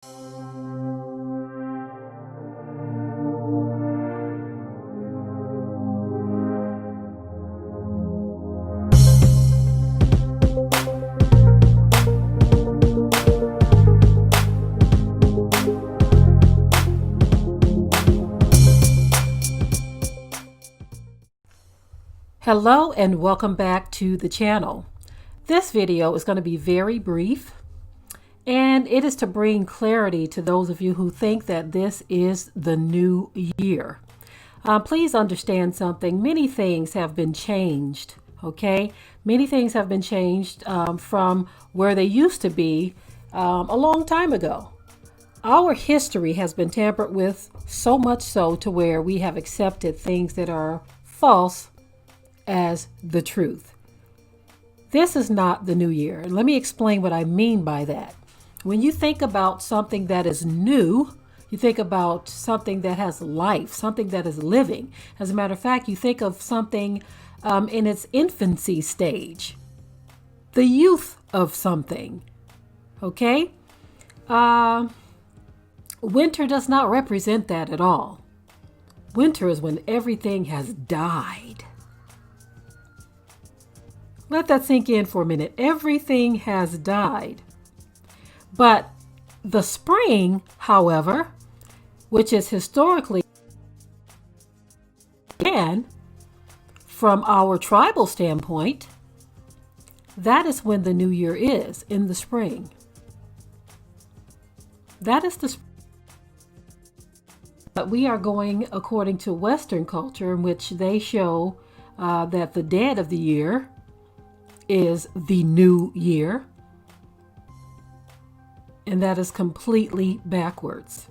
Hello and welcome back to the channel. This video is going to be very brief, and it is to bring clarity to those of you who think that this is the new year. Please understand something. Many things have been changed, okay? Many things have been changed from where they used to be a long time ago. Our history has been tampered with, so much so to where we have accepted things that are false as the truth. This is not the new year. Let me explain what I mean by that. When you think about something that is new, you think about something that has life, something that is living. As a matter of fact, you think of something in its infancy stage, the youth of something. Okay? Winter does not represent that at all. Winter is when everything has died. Let that sink in for a minute. Everything has died. But the spring, however, which is historically, and from our tribal standpoint, that is when the new year is, in the spring. That is the spring. But we are going according to Western culture, in which they show that the dead of the year is the new year, and that is completely backwards.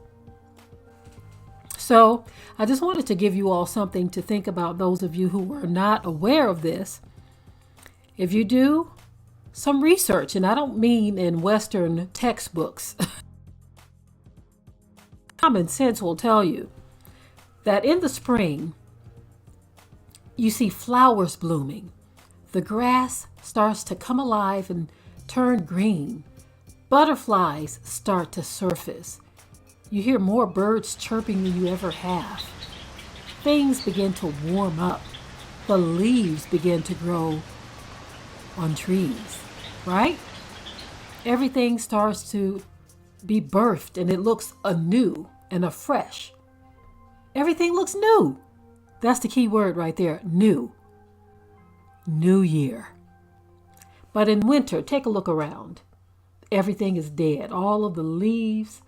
So I just wanted to give you all something to think about, those of you who are not aware of this. If you do some research, and I don't mean in Western textbooks, common sense will tell you that in the spring you see flowers blooming. The grass starts to come alive and turn green. Butterflies start to surface. You hear more birds chirping than you ever have. Things begin to warm up. The leaves begin to grow on trees, right? Everything starts to be birthed, and it looks anew and afresh. Everything looks new. That's the key word right there, new. New year. But in winter, take a look around. Everything is dead. All of the leaves,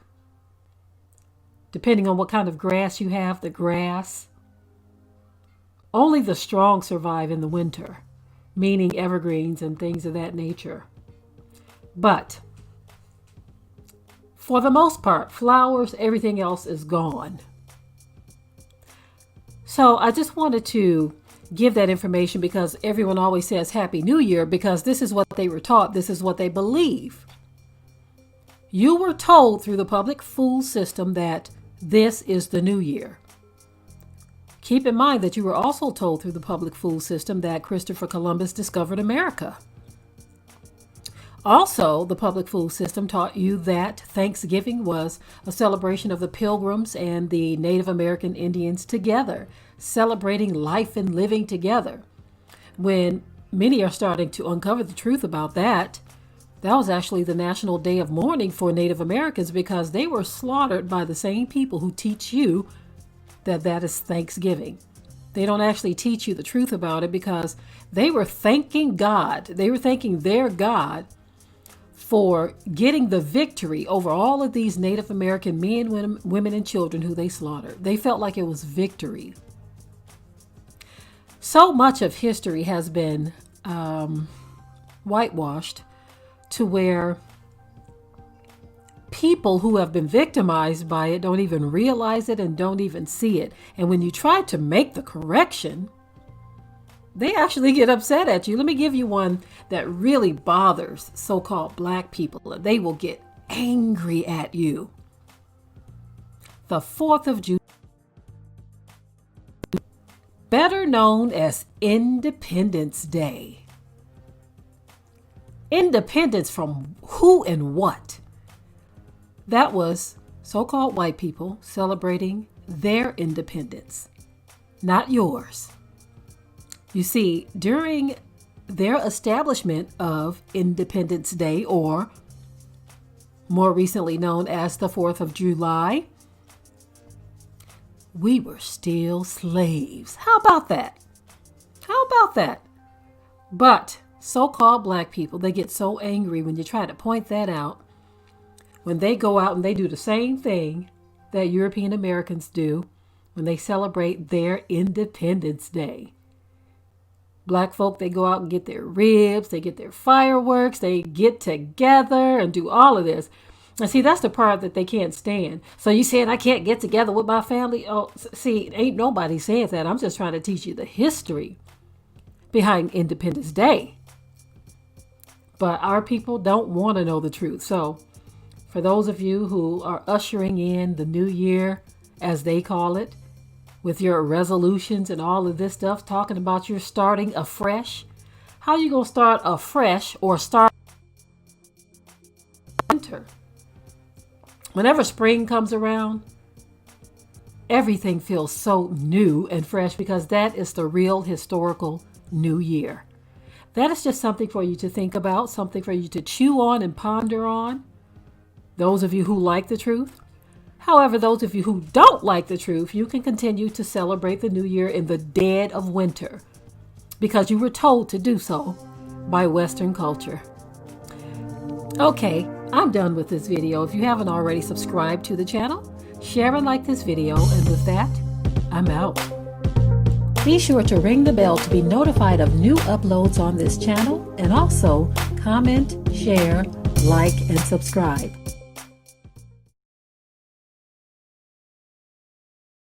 depending on what kind of grass you have, the grass. Only the strong survive in the winter, meaning evergreens and things of that nature. But for the most part, flowers, everything else is gone. So I just wanted to give that information, because everyone always says Happy New Year, because this is what they were taught. This is what they believe. You were told through the public school system that this is the new year. Keep in mind that you were also told through the public school system that Christopher Columbus discovered America. Also, the public school system taught you that Thanksgiving was a celebration of the Pilgrims and the Native American Indians together, celebrating life and living together. When many are starting to uncover the truth about that, that was actually the national day of mourning for Native Americans, because they were slaughtered by the same people who teach you that that is Thanksgiving. They don't actually teach you the truth about it, because they were thanking God. They were thanking their God for getting the victory over all of these Native American men, women, and children who they slaughtered. They felt like it was victory. So much of history has been whitewashed to where people who have been victimized by it don't even realize it and don't even see it. And when you try to make the correction, they actually get upset at you. Let me give you one that really bothers so-called black people. They will get angry at you. The 4th of July, better known as Independence Day. Independence from who and what? That was so-called white people celebrating their independence, not yours. You see, during their establishment of Independence Day, or more recently known as the 4th of July, we were still slaves. How about that? How about that? But so-called black people, they get so angry when you try to point that out, when they go out and they do the same thing that European Americans do when they celebrate their Independence Day. Black folk, they go out and get their ribs, they get their fireworks, they get together and do all of this. And see, that's the part that they can't stand. So you saying I can't get together with my family? Oh, see, ain't nobody saying that. I'm just trying to teach you the history behind Independence Day. But our people don't want to know the truth. So for those of you who are ushering in the new year, as they call it, with your resolutions and all of this stuff, talking about you're starting afresh. How you going to start afresh or start winter? Whenever spring comes around, everything feels so new and fresh because that is the real historical new year. That is just something for you to think about, something for you to chew on and ponder on. Those of you who like the truth. However, those of you who don't like the truth, you can continue to celebrate the new year in the dead of winter because you were told to do so by Western culture. Okay, I'm done with this video. If you haven't already subscribed to the channel, share and like this video. And with that, I'm out. Be sure to ring the bell to be notified of new uploads on this channel, and also comment, share, like, and subscribe.